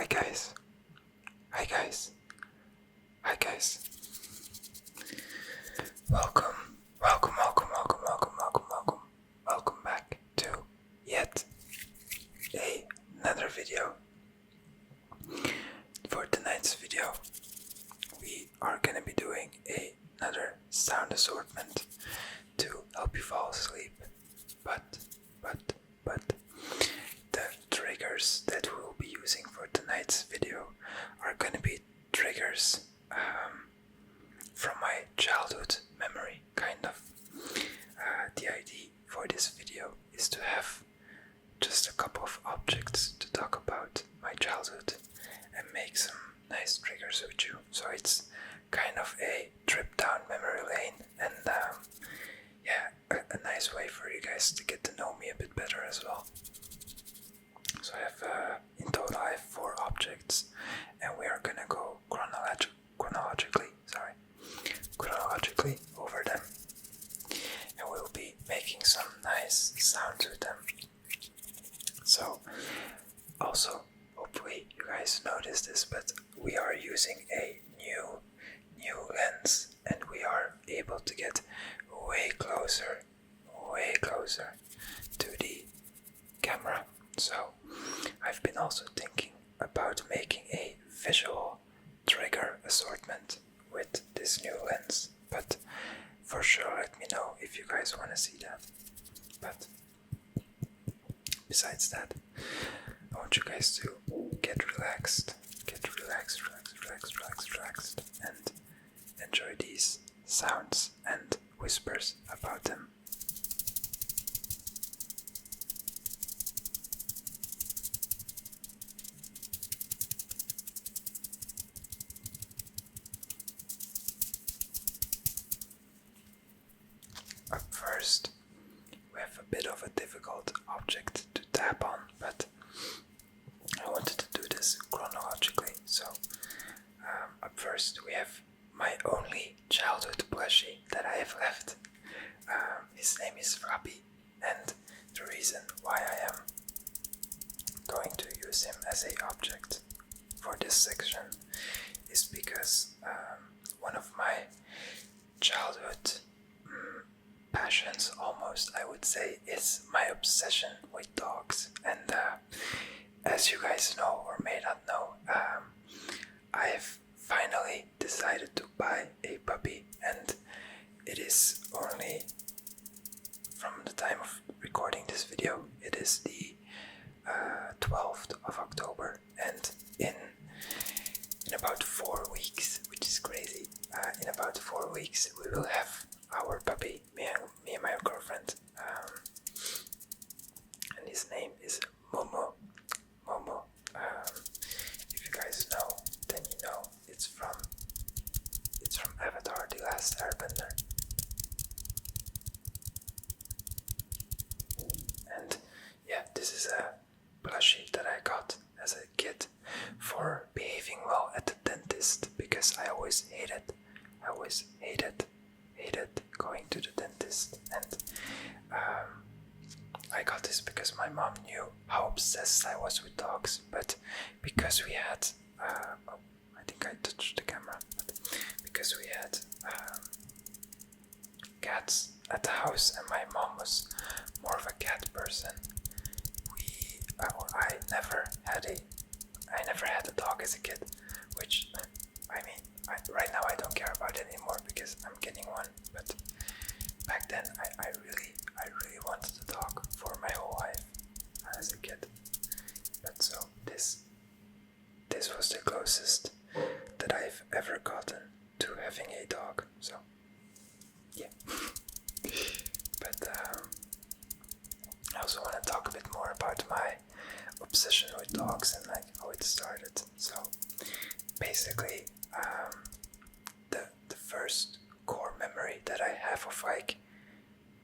guys. Hi guys. Hi guys. Welcome. Welcome back to yet another video. For tonight's video, we are gonna be doing another sound assortment to help you fall asleep. But the triggers that we'll be using for tonight's video are gonna be triggers from my childhood memory, kind of. The idea for this video is to have just a couple of objects to talk about my childhood and make some nice triggers with you. So it's kind of a trip down memory lane and a nice way for you guys to get to know me a bit better as well. So I have, in total I have 4 objects and we are gonna go chronologically over them, and we'll be making some nice sounds with them. So also, hopefully you guys noticed this, but we are using a new lens and we are able to get way closer to the camera. So I've been also thinking about making a visual trigger assortment with this new lens, but for sure let me know if you guys want to see that. But besides that, I want you guys to get relaxed and enjoy these sounds and whispers about them. Up first, we have a bit of a difficult object to tap on, but I wanted to do this chronologically. So up first we have my only childhood plushie that I have left. His name is Rabbi, and the reason why I am going to use him as an object for this section is because one of my childhood passions, almost I would say, is my obsession with dogs. And as you guys know or may not know, I've finally decided to buy a puppy, and it is only from the time of recording this video, it is the 12th of October, and in about 4 weeks, which is crazy, in about 4 weeks we will have our puppy, me and my girlfriend, and his name is Momo. If you guys know, then you know it's from Avatar: The Last Airbender. And yeah, this is a plushie that I got as a kid for behaving well at the dentist, because I always hated going to the dentist. And I got this because my mom knew how obsessed I was with dogs, but because we had I think I touched the camera, but because we had cats at the house and my mom was more of a cat person, I never had a dog as a kid, which I mean, right now I don't care about it anymore because I'm getting one, but back then I really wanted a dog for my whole life as a kid. But so this was the closest that I've ever gotten to having a dog. So yeah. But I also want to talk a bit more about my obsession with dogs and like how it started. So basically, the first core memory that I have of like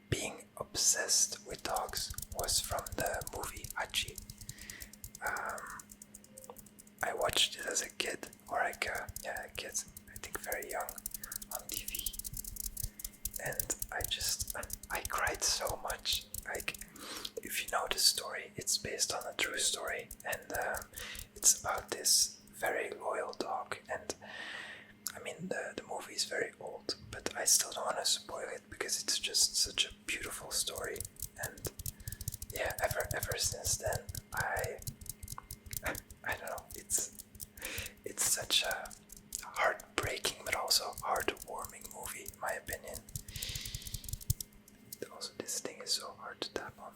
being obsessed with dogs was from the movie Hachi. I watched it as a kid, or like a kid, I think very young, on TV, and I cried so much. Like, if you know the story, it's based on a true story, and it's about this very loyal dog, and I mean the movie is very old, but I still don't want to spoil it because it's just such a beautiful story. And yeah, ever since then, I don't know, it's such a heartbreaking but also heartwarming movie, in my opinion. Also, this thing is so hard to tap on.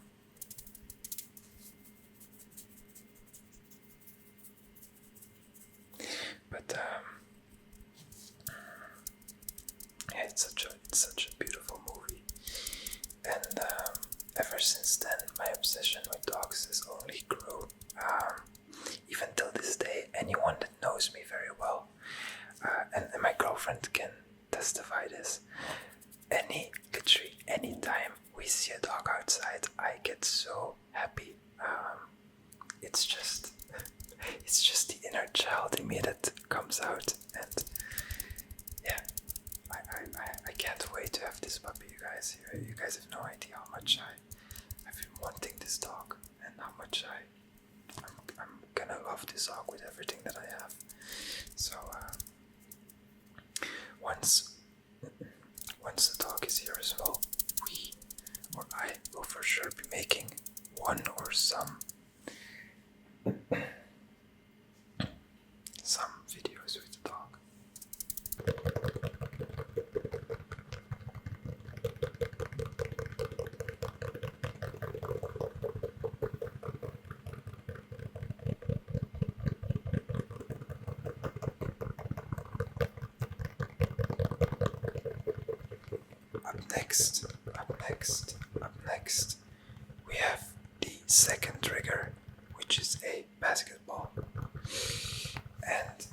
But yeah, it's such a beautiful movie, and ever since then, my obsession with dogs has only grown. Even till this day, anyone that knows me very well, and my girlfriend can testify this. Literally any time we see a dog outside, I get so happy. It's just the inner child in me that comes out, and yeah, I can't wait to have this puppy, you guys. You guys have no idea how much I've been wanting this dog, and how much I'm gonna love this dog with everything that I have. So once the dog is here as well, I will for sure be making one or some videos with the dog. Up next, we have the second trigger, which is a basketball. And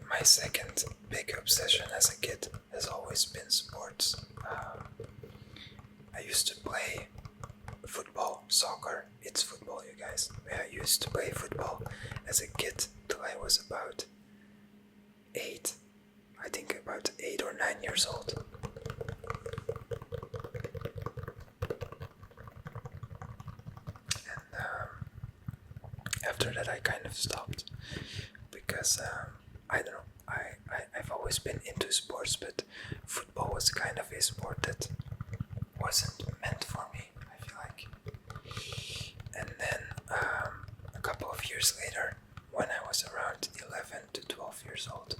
my second big obsession as a kid has always been sports. I used to play football, soccer. It's football, you guys. I used to play football as a kid till I was about 8. I think about 8 or 9 years old. After that, I kind of stopped because I don't know. I've always been into sports, but football was kind of a sport that wasn't meant for me, I feel like. And then a couple of years later, when I was around 11 to 12 years old,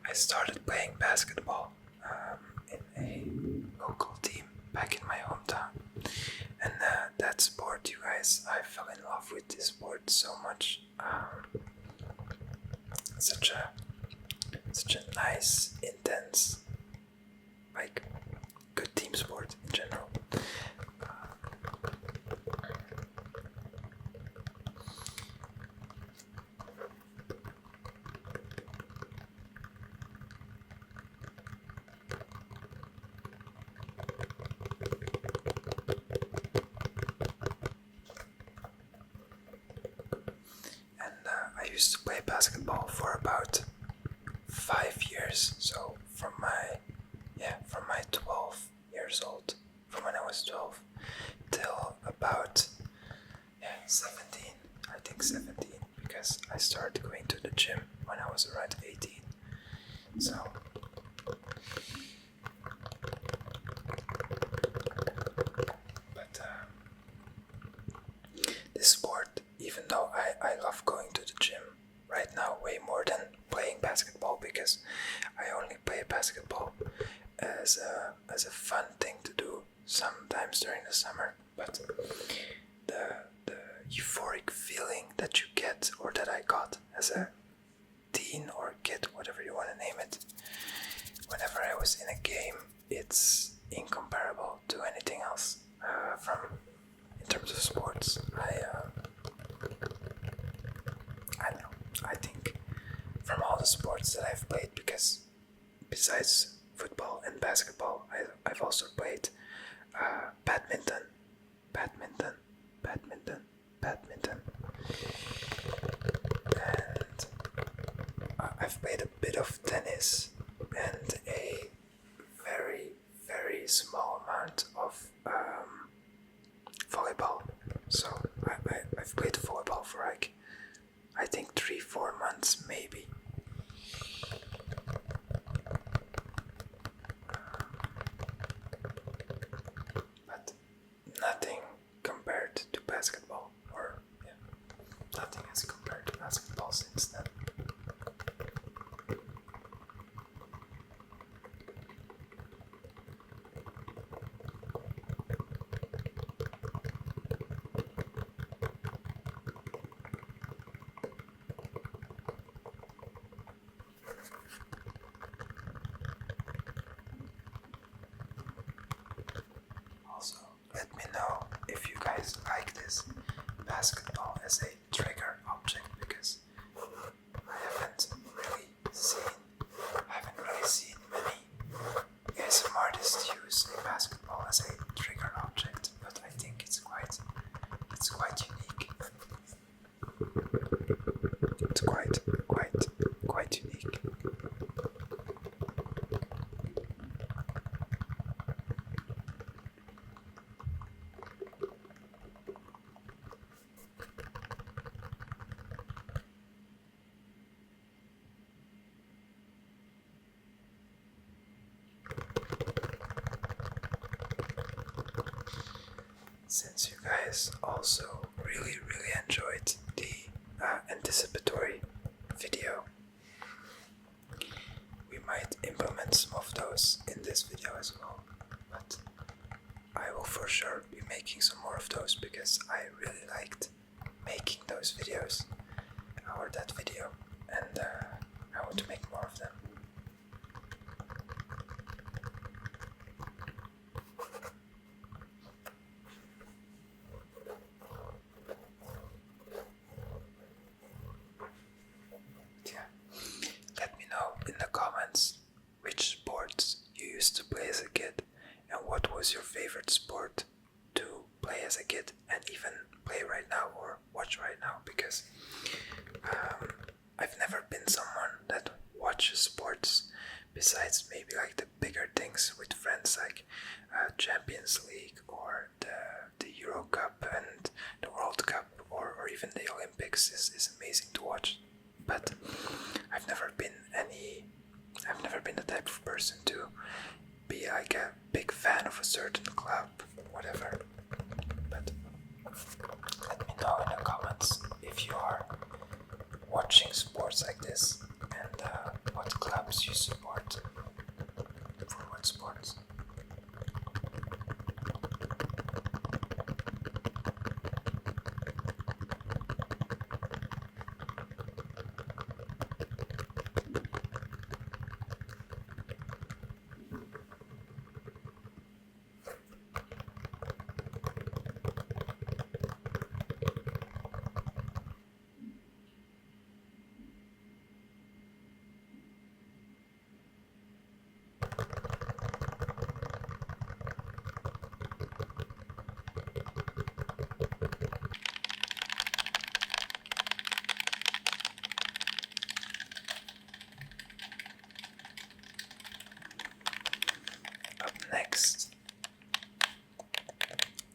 I started playing basketball in a local team back in my hometown. And that sport, you guys, I fell in love with this sport so much. Such a nice, intense, like, good team sport in general. I used to play basketball for about 5 years, so from my 12 years old, from when I was 12 till about 17, I think 17, because I started going to the gym when I was around 18. So but this sport, even though I love going to the gym right now way more than playing basketball, because I only play basketball as a fun thing to do sometimes during the summer. But the euphoric feeling that you get, or that I got as a teen or kid, whatever you want to name it, whenever I was in a game, it's incomparable to anything else. In terms of sports, I don't know. I think from all the sports that I've played, because besides football and basketball, I've also played badminton, and I've played a bit of tennis and a very, very small amount I've played volleyball for like, I think 3-4 months maybe. But nothing compared to basketball, or yeah, nothing has compared to basketball since then. Also, let me know if you guys like this basketball as a trigger object, because I haven't really seen many ASMR artists use a basketball as a trigger object, but I think it's quite unique. It's quite unique. Since you guys also really enjoyed the anticipatory video, we might implement some of those in this video as well, but I will for sure be making some more of those because I really liked making those videos, or that video, and I want to make more of them. Let me know in the comments which sports you used to play as a kid and what was your favorite sport to play as a kid and even play right now or watch right now, because I've never been someone that watches sports besides maybe like the bigger things with friends, like Champions League or the Euro Cup and the World Cup, or even the Olympics is amazing to watch. But I've never been the type of person to be like a big fan of a certain club, whatever. But let me know in the comments if you are watching sports like this and what clubs you support for what sports.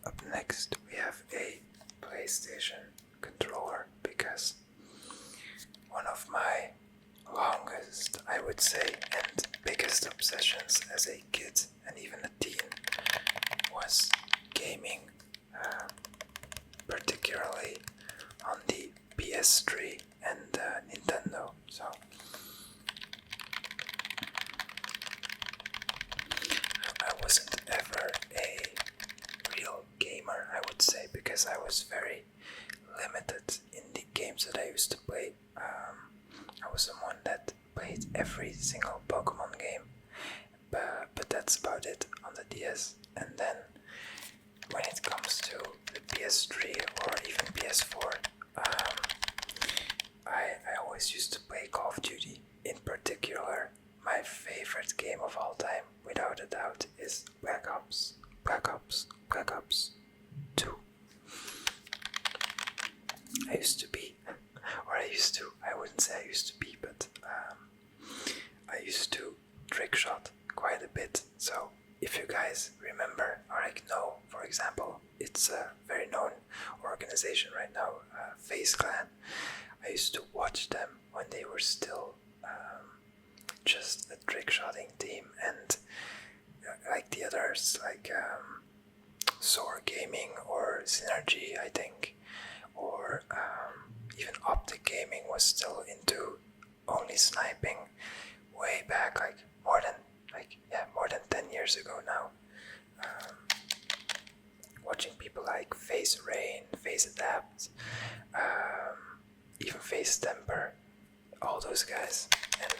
Up next we have a PlayStation controller, because one of my longest, I would say, and biggest obsessions as a kid and even a teen was gaming, particularly on the PS3 and Nintendo. So I wasn't ever a real gamer, I would say, because I was very limited in the games that I used to play. I was someone that played every single Pokemon game, but that's about it on the DS. And then when it comes to the PS3 or even PS4, I always used to play Call of Duty. In particular, my favorite game of all time, without a doubt, is Black Ops 2. I wouldn't say I used to be, but I used to trick shot quite a bit. So if you guys remember or like know, for example, it's a very known organization organization right now, FaZe Clan. I used to watch them when they were still just a trick-shotting team, and like the others, like Soar Gaming or Synergy, I think, or even Optic Gaming was still into only sniping way back, like more than 10 years ago now. Watching people like FaZe Rain, FaZe Adapt, even FaZe Temper, all those guys, and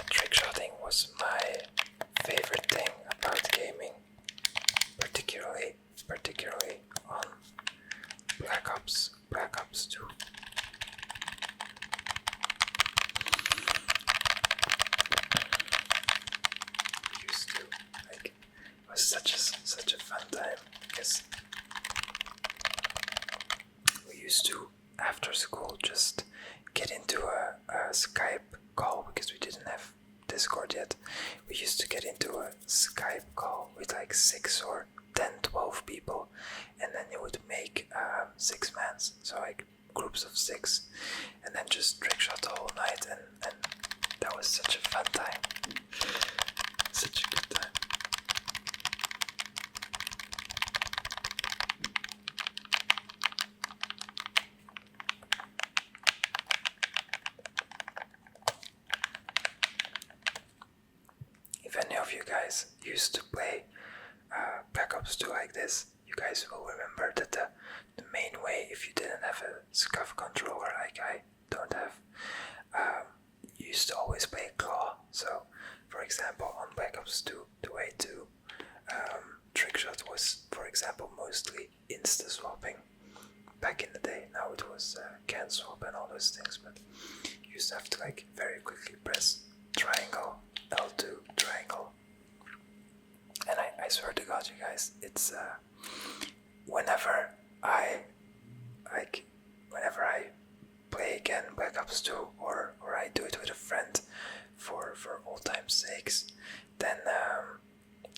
trickshotting was my favorite thing about gaming, particularly on Black Ops 2. Used to, like, it was such a fun time, because we used to, after school, just get into a Skype call, because we didn't have Discord yet. We used to get into a Skype call with like 6 or 10, 12 people, and then you would make 6 mans, so like groups of 6, and then just trickshot the whole night, and that was such a fun time. Such a good time. If any of you guys used to play Black Ops 2 like this, you guys will remember that the main way, if you didn't have a SCUF controller like I don't have, you used to always play Claw. So, for example, on Black Ops 2, the way to trickshot was, for example, mostly insta-swapping. Back in the day, now it was can swap and all those things, but you used to have to like very quickly press triangle, L2, triangle. And I swear to God, you guys, it's whenever I play again Black Ops 2, or I do it with a friend for old time's sakes, then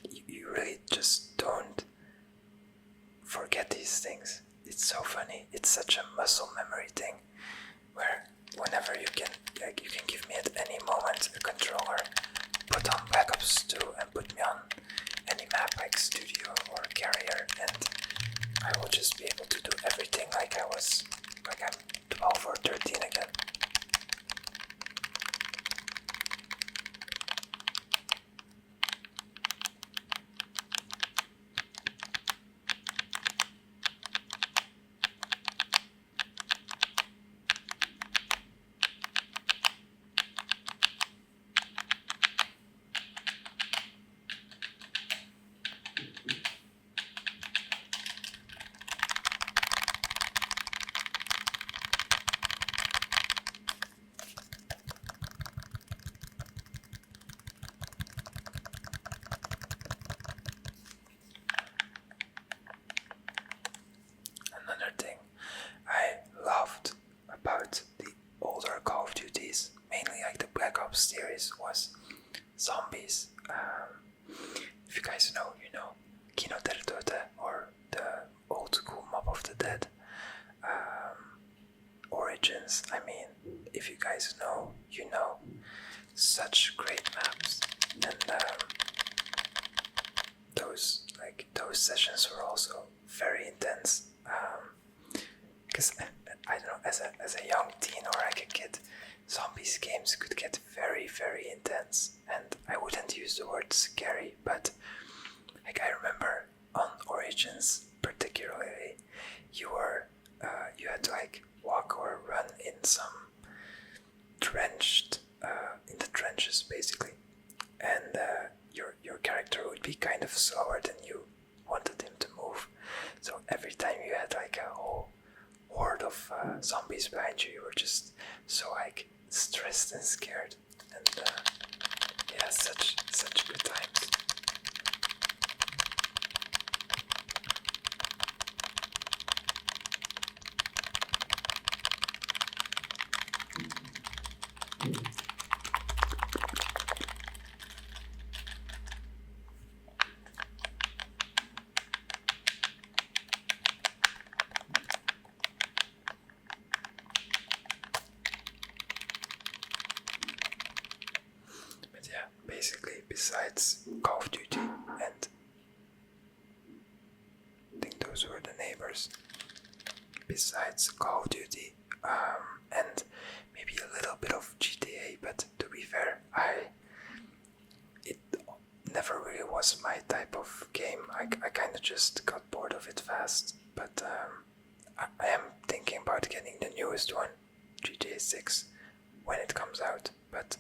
you really just don't forget these things. It's so funny. It's such a muscle memory thing, where whenever you can give me at any moment a controller, put on Black Ops 2 and put me on any map like Studio or Carrier, and I will just be able to do everything like I'm 12 or 13 again. Another thing I loved about the older Call of Duties, mainly like the Black Ops series, was zombies. If you guys know, you know Kino der Tote, or the old school Mob of the Dead. Origins, I mean, if you guys know, you know. Such great maps, and those sessions were also very intense. Because I don't know, as a young teen or like a kid, zombies games could get very, very intense, and I wouldn't use the word scary, but like I remember on Origins particularly, you had to like walk or run in some in the trenches basically, and your character would be kind of slower than you wanted him to move. So every time you had like a whole horde of zombies behind you, you were just so like stressed and scared, and yeah, such good times. besides Call of Duty, and I think those were the neighbors. Besides Call of Duty, and maybe a little bit of GTA, but to be fair, it never really was my type of game. I kind of just got bored of it fast, but I am thinking about getting the newest one, GTA 6, when it comes out. But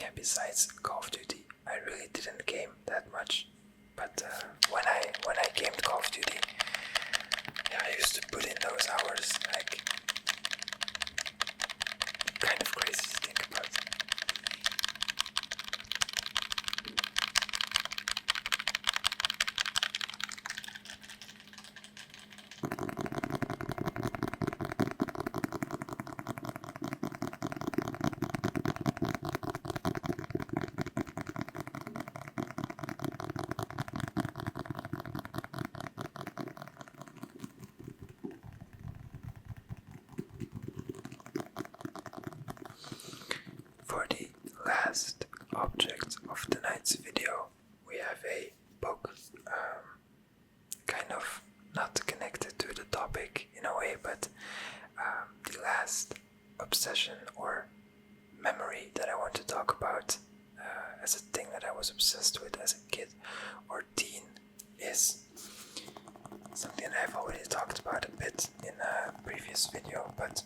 yeah, besides Call of Duty, I really didn't game that much. But when I gamed Call of Duty, yeah, I used to put in those hours, like, kind of crazy to think about. For the last object of tonight's video, we have a book, kind of not connected to the topic in a way, but the last obsession or memory that I want to talk about as a thing that I was obsessed with as a kid or teen is something I've already talked about a bit in a previous video, but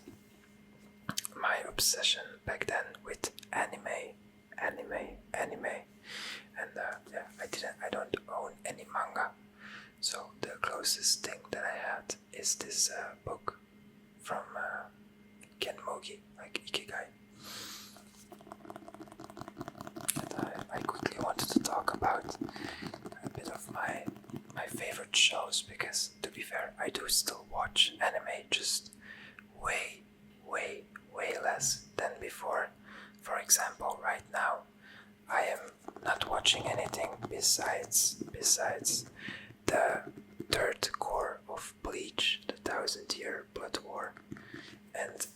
my obsession back then with anime, and yeah, I don't own any manga, so the closest thing that I had is this book from Genmogi, like Ikigai. And I quickly wanted to talk about a bit of my favorite shows, because to be fair, I do still watch anime, just way less than before. For example, right now I am not watching anything besides the third core of Bleach, the 1000-Year Blood War. And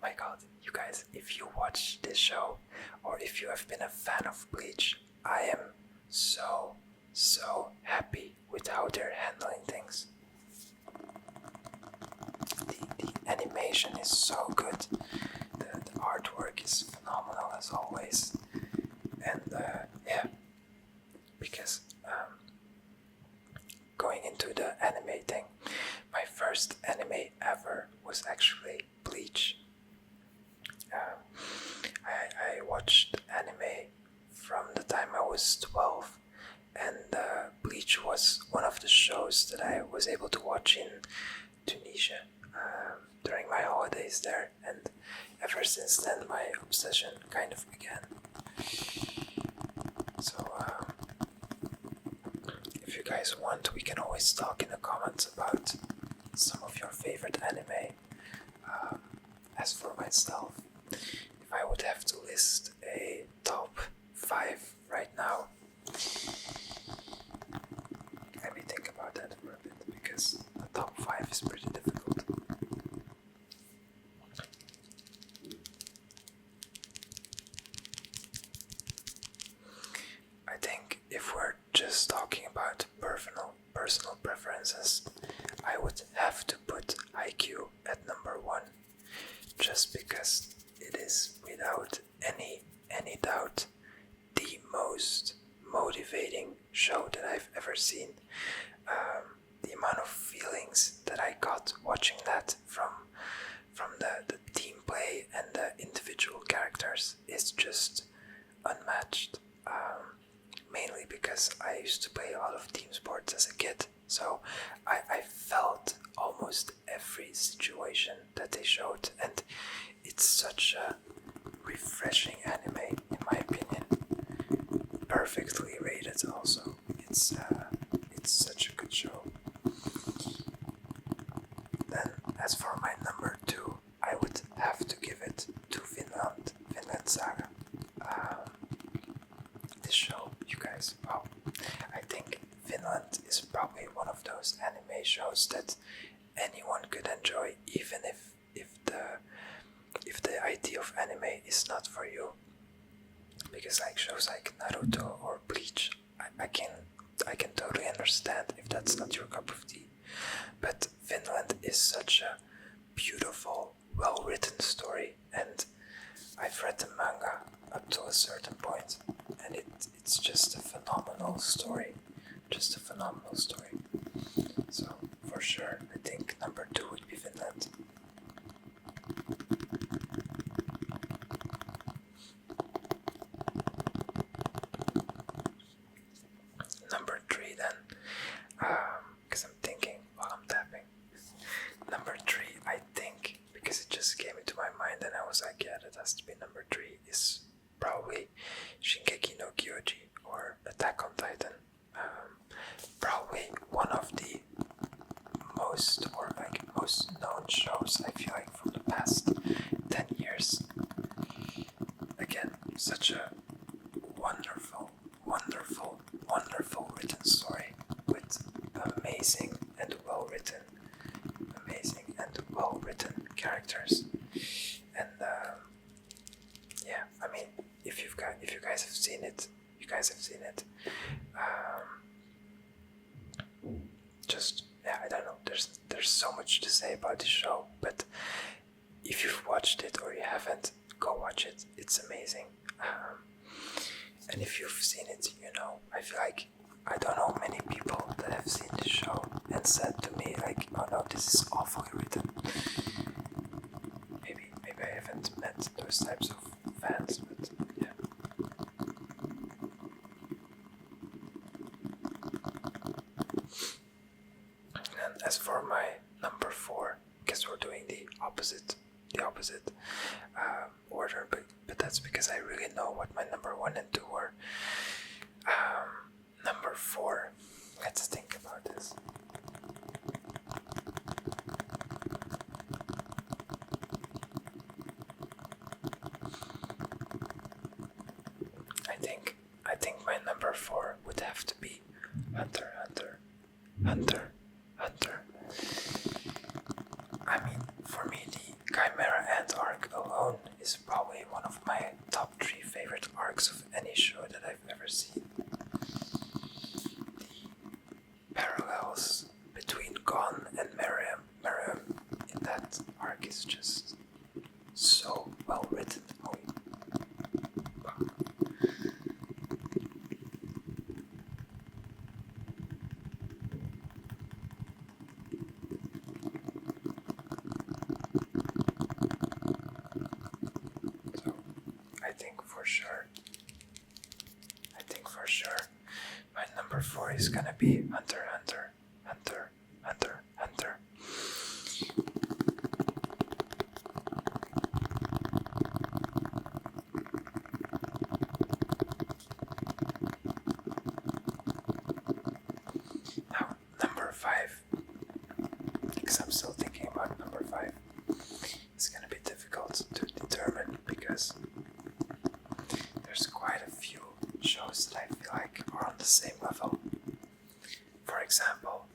my god, you guys, if you watch this show or if you have been a fan of Bleach, I am so happy with how they're handling things. The animation is so good, the artwork is phenomenal as always, and yeah, because going into the anime thing, my first anime ever was actually Bleach. I watched anime from the time I was 12, and Bleach was one of the shows that I was able to watch in Tunisia during my holidays there, and ever since then my obsession kind of began. So if you guys want, we can always talk in the comments about some of your favorite anime. As for myself, if I would have to list a top 5 right now, let me think about that for a bit, because the top 5 is pretty difficult. I think if we're just talking about personal preferences, I would have to put IQ at number 1, just because it is without any doubt the most motivating show that I've ever seen. The amount of feelings that I got watching that from the team play and the individual characters is just unmatched. Mainly because I used to play a lot of team sports as a kid, so I felt almost every situation that they showed, and it's such a refreshing anime in my opinion. Perfectly rated also. It's such a good show. Then as for my number 2, I would have to give it to Vinland Saga. This show, you guys, wow, I think Finland is probably one of those anime shows that anyone could enjoy, even if the idea of anime is not for you. because like shows like Naruto or Bleach, I can totally understand if that's not your cup of tea. But Finland is such a beautiful, well-written story, and I've read the manga up to a certain point, and it's just a phenomenal story. Just a phenomenal story. So, for sure, I think number 2 would be Finland. Number 3 then, because I'm thinking while I'm tapping. Number 3, I think, because it just came into my mind and I was like, yeah, that has to be number 3, is probably Shingeki no Kyoji or Attack on Titan. Probably one of the most known shows, I feel like, from the past 10 years. Again, such a wonderful written story with amazing and well written characters. And yeah, I mean, if you guys have seen it, you guys have seen it. Just yeah, I don't know. There's so much to say about this show, but if you've watched it or you haven't, go watch it. It's amazing. And if you've seen it, you know, I feel like I don't know many people that have seen this show and said to me like, "Oh no, this is awfully written." Maybe I haven't met those types of fans, but yeah. And as for my number 4, guess we're doing the opposite order, but that's because I really know what my number 1 and 2 were. Number 4, let's think about this. I think my number 4 would have to be Hunter. I mean, for me, the Chimera Ant arc alone is probably one of my top 3 favorite arcs of any show that I've ever seen. The parallels between Gon and Miriam in that arc is just so well written. I think for sure my number 4 is gonna be Hunter. Now, number 5, because I'm still thinking about number 5, it's gonna be difficult to determine because there's quite a few shows that I feel like are on the same level. For example,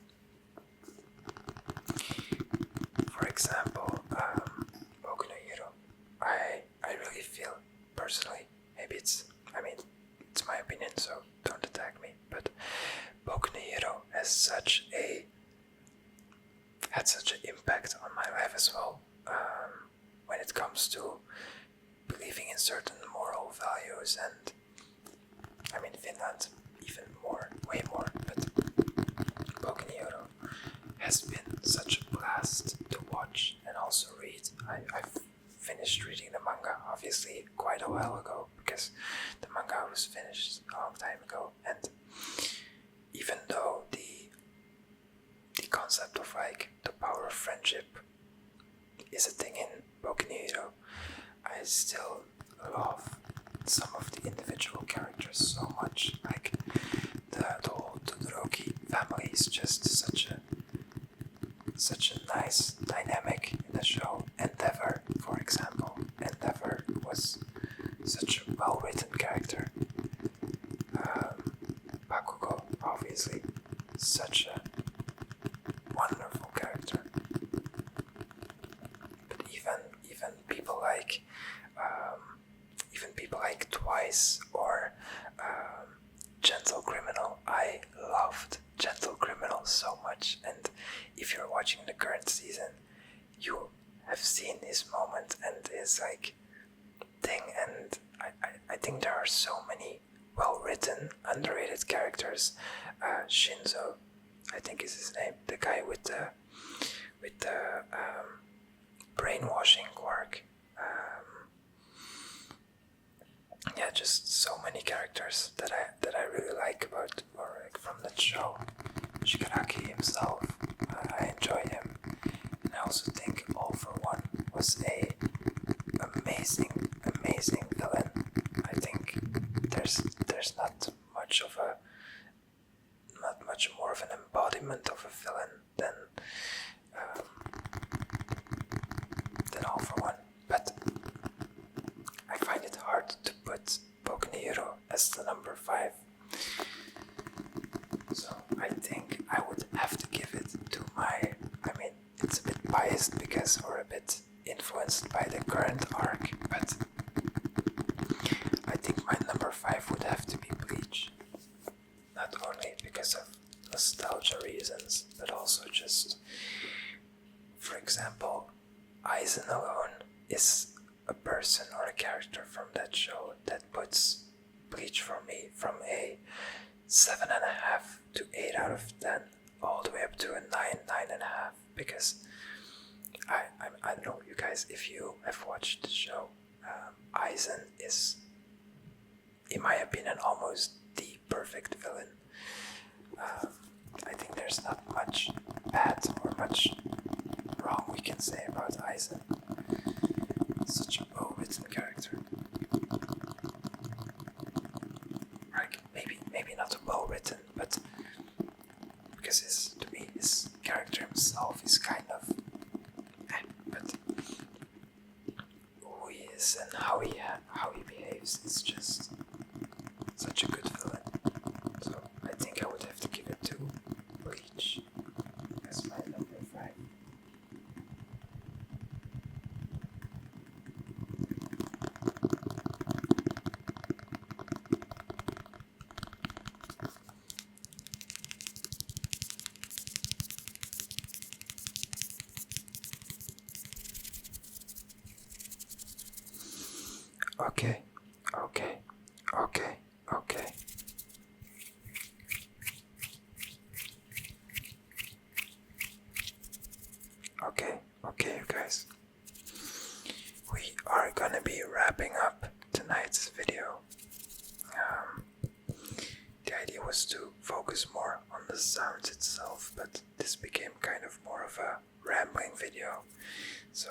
Boku no Hero. I really feel personally, maybe it's my opinion, so don't attack me, but Boku no Hero had such an impact on my life as well. When it comes to believing in certain moral values, and I mean Finland even more, way more, but Boku no Hero has been such a blast to watch and also read. I've finished reading the manga obviously quite a while ago because the manga was finished a long time ago, and even though the concept of like the power of friendship is a thing in Boku no Hero, I still love some of the individual characters so much. Like the whole Todoroki family is just such a nice dynamic in the show. Endeavor, for example. Endeavor was such a well-written character. Bakugo, obviously, such a wonderful character. But even people like Twice much. And if you're watching the current season, you have seen his moment and his like thing. And I think there are so many well-written, underrated characters. Shinzo, I think is his name, the guy with the brainwashing quirk. Yeah, just so many characters that I really like about or like from that show. Shigaraki himself, I enjoy him, and I also think All for One was a amazing villain. I think there's not much more of an embodiment of a villain than All for One, but I find it hard to put Boku no Hero as the number 5. So I think I would have to give it to it's a bit biased because we're a bit influenced by the current arc, but I think my number 5 would have to be Bleach. Not only because of nostalgia reasons, but also just, for example, Aizen alone is a person or a character from that show that puts Bleach for me from a 7.5 to 8 out of 10 all the way up to a 9.5, because I don't know, you guys, if you have watched the show, Aizen is, in my opinion, almost the perfect villain. I think there's not much bad or much wrong we can say about Aizen. Such a well-written character. Like maybe not well-written, but because to me his character himself is kind of but who he is and how he behaves is just such a good villain. So I think I would have to give it to Bleach as my number 5. Okay. Okay, you guys. We are gonna be wrapping up tonight's video. The idea was to focus more on the sounds itself, but this became kind of more of a rambling video. So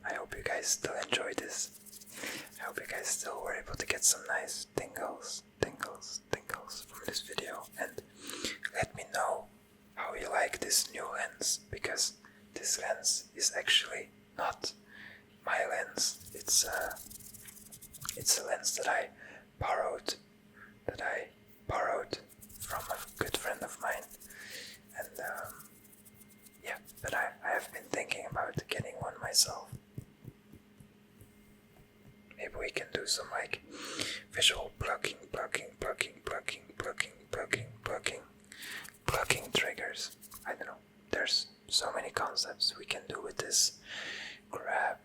I hope you guys still enjoyed this. I hope you guys still were able to get some nice tingles from this video, and let me know how you like this new lens, because this lens is actually not my lens. It's a lens that I borrowed from a good friend of mine, and but I have been thinking about getting one myself. Maybe we can do some like visual plucking triggers. I don't know. There's so many concepts we can do with this. Grab.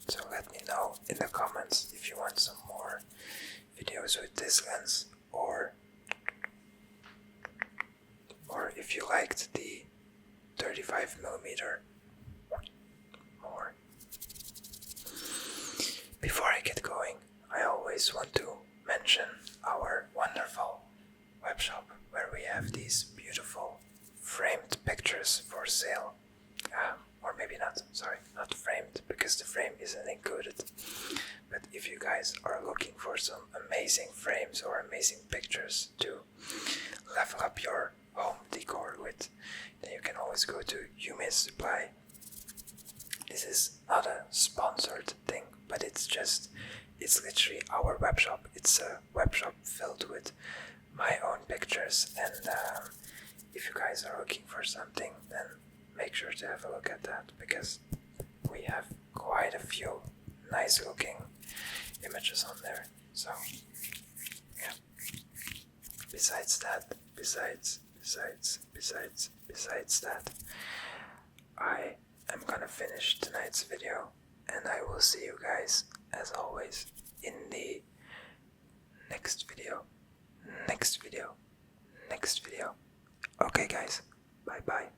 So let me know in the comments if you want some more videos with this lens, or if you liked the 35mm more. Before I get going, I always want to mention our wonderful webshop, where we have these beautiful framed pictures for sale. Or maybe not framed, because the frame isn't included. But if you guys are looking for some amazing frames or amazing pictures to level up your home decor with, then you can always go to Yumi's Supply. This is not a sponsored thing, but it's literally our webshop. It's a webshop filled with my own pictures, and if you guys are looking for something, then make sure to have a look at that, because we have quite a few nice looking images on there. So yeah, besides that, besides that, I am gonna finish tonight's video, and I will see you guys, as always, in the next video. Okay, guys, bye bye.